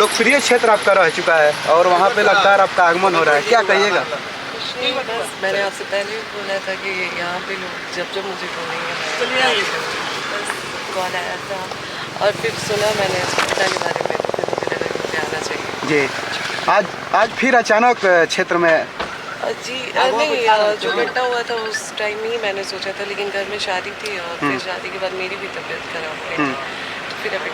लोकप्रिय क्षेत्र आपका रह चुका है और वहाँ पे लगातार आपका आगमन हो रहा है, क्या कहिएगा? बस मैंने आपसे पहले भी बोला था कि यहाँ पे लोग जब जब मुझे बोलेंगे बस कॉल आया था और फिर सुना मैंने अस्पताल के बारे में, तो फिर मुझे लगा कि मुझे आना चाहिए। जी, आज फिर अचानक क्षेत्र में जी नहीं, जो घटना हुआ था उस टाइम ही मैंने सोचा था, लेकिन घर में शादी थी और फिर शादी के बाद मेरी भी तबीयत खराब हो गई, तो फिर अभी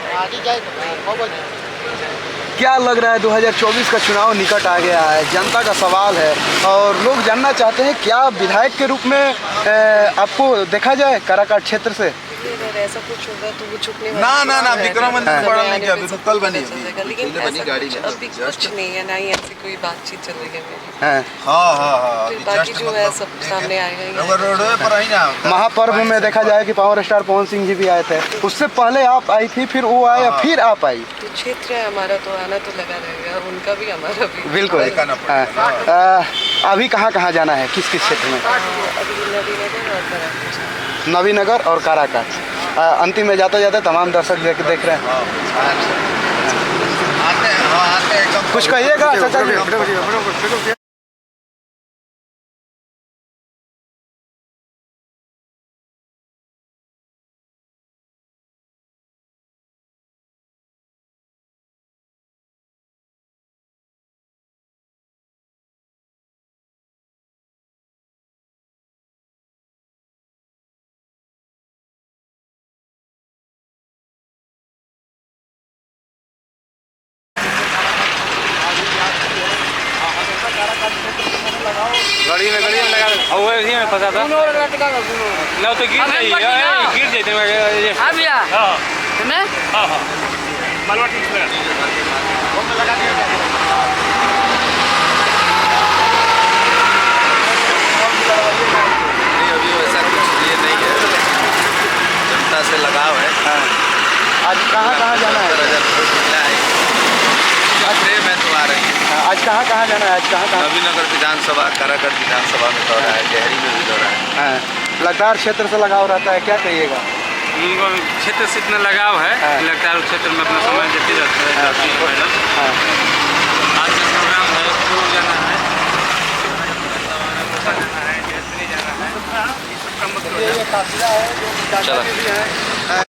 क्या लग रहा है 2024 का चुनाव निकट आ गया है, जनता का सवाल है और लोग जानना चाहते हैं क्या विधायक के रूप में आपको देखा जाए काराकाट क्षेत्र से? अगर ऐसा कुछ होगा तो वो छुपने ना विक्रम मंदिर बड़ा नहीं किया, अभी तो कल बनी लेकिन अभी कुछ नहीं है, ना ही ऐसी कोई बातचीत चल रही है मेरी। हाँ फिर बाकी जो है सब सामने आएगा। रोडवे पर ही ना महापर्व में देखा जाए कि पावर स्टार पवन सिंह जी भी आए थे, उससे पहले आप आई थी, फिर वो आए, फिर आप आई। तो क्षेत्र है हमारा, तो आना तो लगा रहेगा, उनका भी हमारा भी। बिल्कुल। अभी कहाँ जाना है, किस क्षेत्र में? अभी नवीनगर और काराकाट। अंतिम में जाते जाते तमाम दर्शक देख रहे हैं, कुछ कहिएगा चाचा जी? गाड़ी में लगा और वो इसी में फंसा था ना, तो गिर जाते हाँ भैया। तुम्हें हाँ मालवा ठीक से लगा दिया। अभी वैसा कुछ ये नहीं है, जनता से लगाव है। आज कहाँ जाना है? प्रेम है तो आ रही है। आज कहाँ जाना है? आज कहाँ? नवीनगर विधानसभा, काराकाट विधानसभा में दौरा है, गहरी में भी दौरा है। लगातार क्षेत्र से लगाव रहता है, क्या कहिएगा? उनको क्षेत्र से इतना लगाव है, लगातार क्षेत्र में अपना समय देते रहते हैं मैडम। आज का प्रोग्राम है, टूर जाना है, जाना है, जाना है, ये सब काम मतलब ये काफिला है जो चला।